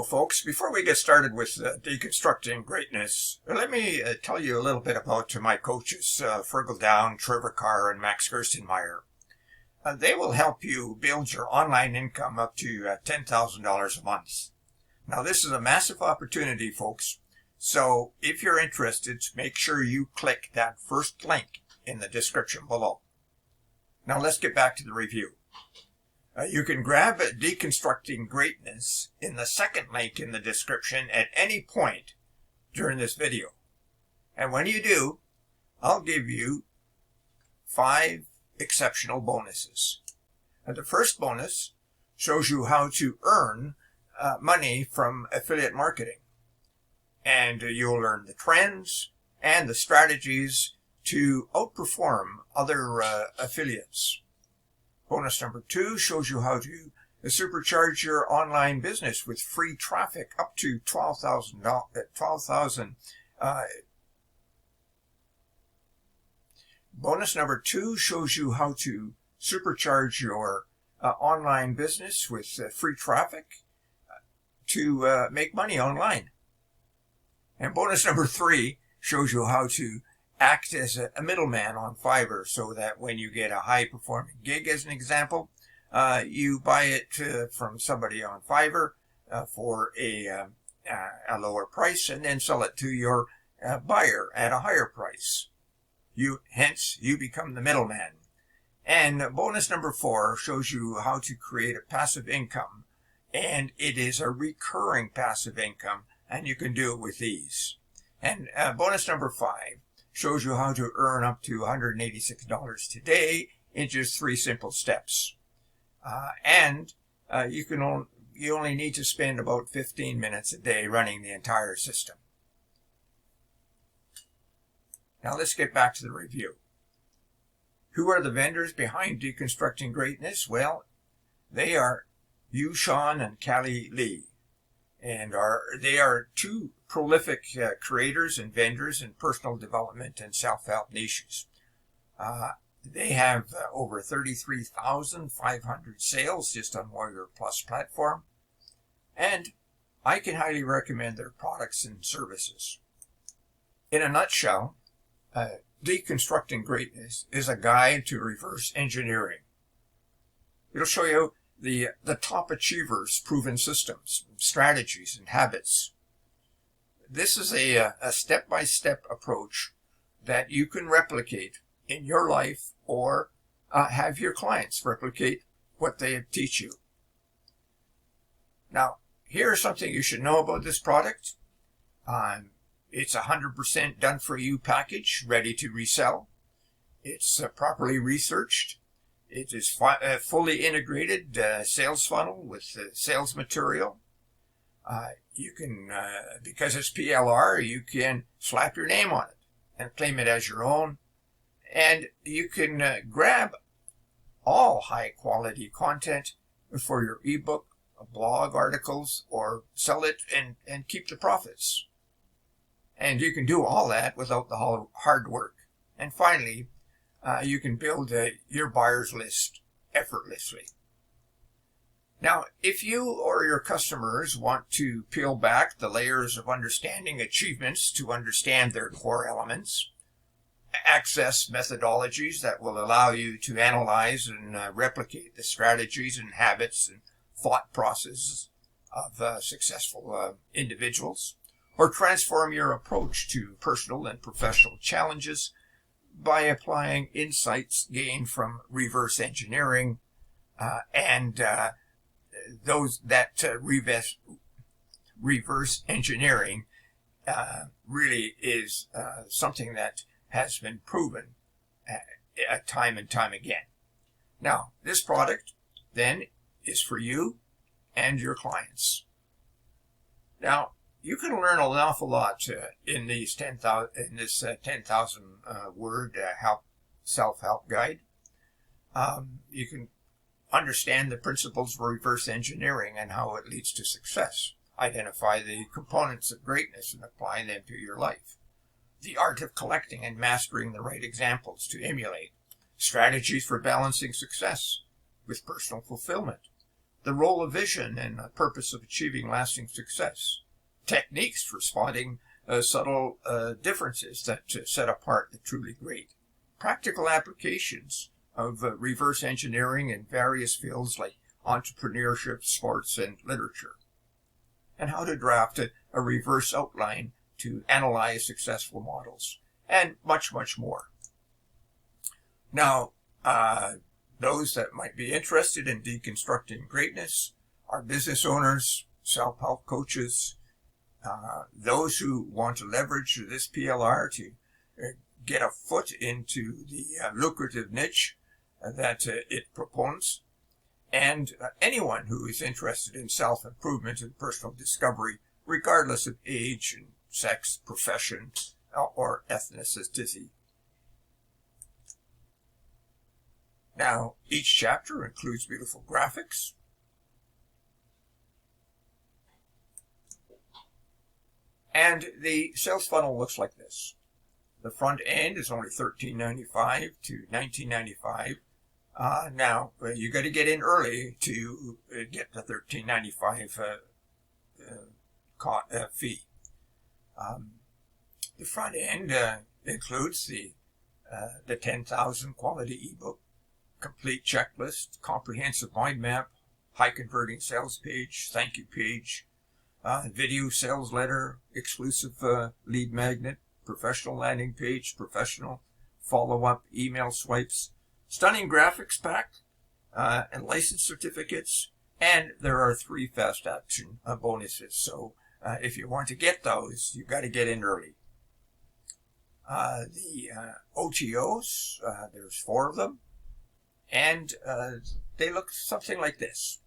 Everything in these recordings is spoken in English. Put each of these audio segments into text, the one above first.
folks, before we get started with Deconstructing Greatness, let me tell you a little bit about my coaches, Fergal Down, Trevor Carr, and Max Gerstenmaier. They will help you build your online income up to $10,000 a month. Now, this is a massive opportunity, folks, so if you're interested, make sure you click that first link in the description below. Now, let's get back to the review. You can grab Deconstructing Greatness in the second link in the description at any point during this video. And when you do, I'll give you 5 exceptional bonuses. The first bonus shows you how to earn money from affiliate marketing. And you'll learn the trends and the strategies to outperform other affiliates. Bonus number 2 shows you how to supercharge your online business with free traffic up to $12,000. Bonus number 2 shows you how to supercharge your online business with free traffic to make money online. And bonus number 3 shows you how to act as a middleman on Fiverr, so that when you get a high-performing gig, as an example, you buy it from somebody on Fiverr for a lower price, and then sell it to your buyer at a higher price. Hence, you become the middleman. And bonus number 4 shows you how to create a passive income, and it is a recurring passive income, and you can do it with ease. And bonus number 5 shows you how to earn up to $186 today in just 3 simple steps. You only need to spend about 15 minutes a day running the entire system. Now let's get back to the review. Who are the vendors behind Deconstructing Greatness? Well, they are Sean and Callie Lee. And they are 2 prolific creators and vendors in personal development and self-help niches. They have over 33,500 sales just on Warrior Plus platform. And I can highly recommend their products and services. In a nutshell, Deconstructing Greatness is a guide to reverse engineering. It'll show you the top achievers' proven systems, strategies, and habits. This is a step-by-step approach that you can replicate in your life, or have your clients replicate what they teach you. Now, here's something you should know about this product. It's a 100% done-for-you package, ready to resell. It's properly researched. It is fully integrated sales funnel with sales material. You can, because it's PLR, you can slap your name on it and claim it as your own. And you can grab all high-quality content for your ebook, blog articles, or sell it and keep the profits. And you can do all that without the hard work. And finally, you can build your buyer's list effortlessly. Now, if you or your customers want to peel back the layers of understanding achievements to understand their core elements, access methodologies that will allow you to analyze and replicate the strategies and habits and thought processes of successful individuals, or transform your approach to personal and professional challenges by applying insights gained from reverse engineering reverse engineering really is something that has been proven time and time again. Now, this product then is for you and your clients. Now, you can learn an awful lot in this 10,000 word self-help guide. You can understand the principles of reverse engineering and how it leads to success. Identify the components of greatness and apply them to your life. The art of collecting and mastering the right examples to emulate. Strategies for balancing success with personal fulfillment. the role of vision and the purpose of achieving lasting success, techniques for spotting subtle differences that set apart the truly great, practical applications of reverse engineering in various fields like entrepreneurship, sports, and literature, and how to draft a reverse outline to analyze successful models, and much, much more. Now, those that might be interested in deconstructing greatness are business owners, self-help coaches, those who want to leverage this PLR to get a foot into the lucrative niche that it proposes, and anyone who is interested in self-improvement and personal discovery, regardless of age and sex, profession, or ethnicity. Now, each chapter includes beautiful graphics, and the sales funnel looks like this. The front end is only $13.95 to $19.95. Now, you got to get in early to get the $13.95 fee. The front end includes the 10,000 quality ebook, complete checklist, comprehensive mind map, high converting sales page, thank you page, video sales letter, exclusive lead magnet, professional landing page, professional follow-up email swipes, stunning graphics pack, and license certificates, and there are 3 fast action bonuses. So if you want to get those, you got to get in early. The OTOs, there's 4 of them, and they look something like this.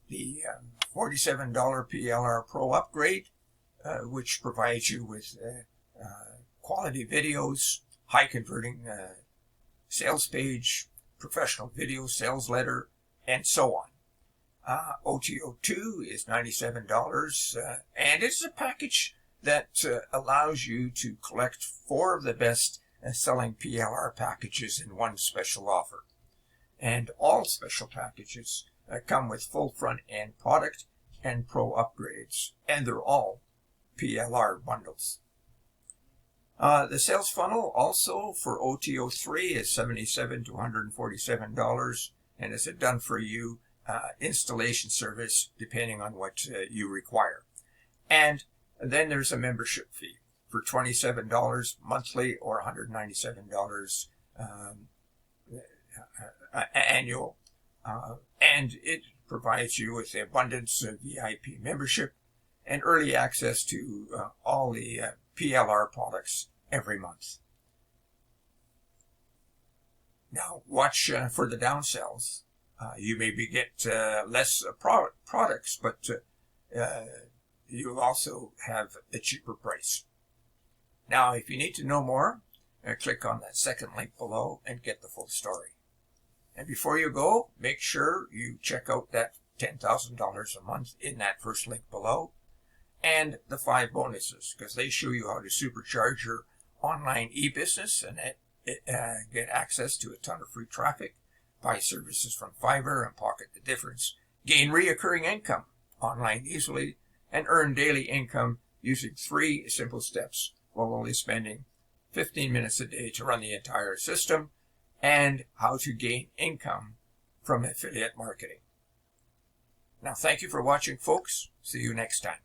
The $47 PLR Pro upgrade, which provides you with quality videos, high converting sales page, professional video sales letter, and so on. OTO 2 is $97, and it's a package that allows you to collect 4 of the best selling PLR packages in one special offer. And all special packages come with full front-end product and pro upgrades, and they're all PLR bundles. The sales funnel also for OTO 3 is $77 to $147, and it's a done-for-you installation service depending on what you require. And then there's a membership fee for $27 monthly or $197 annual, and it provides you with the abundance of VIP membership and early access to all the PLR products every month. Now, watch for the downsells. You maybe get less products, but you also have a cheaper price. Now, if you need to know more, click on that second link below and get the full story. And before you go, make sure you check out that $10,000 a month in that first link below, and the 5 bonuses, because they show you how to supercharge your online e-business and get access to a ton of free traffic, buy services from Fiverr and pocket the difference, gain reoccurring income online easily, and earn daily income using 3 simple steps while only spending 15 minutes a day to run the entire system, and how to gain income from affiliate marketing. Now, thank you for watching, folks. See you next time.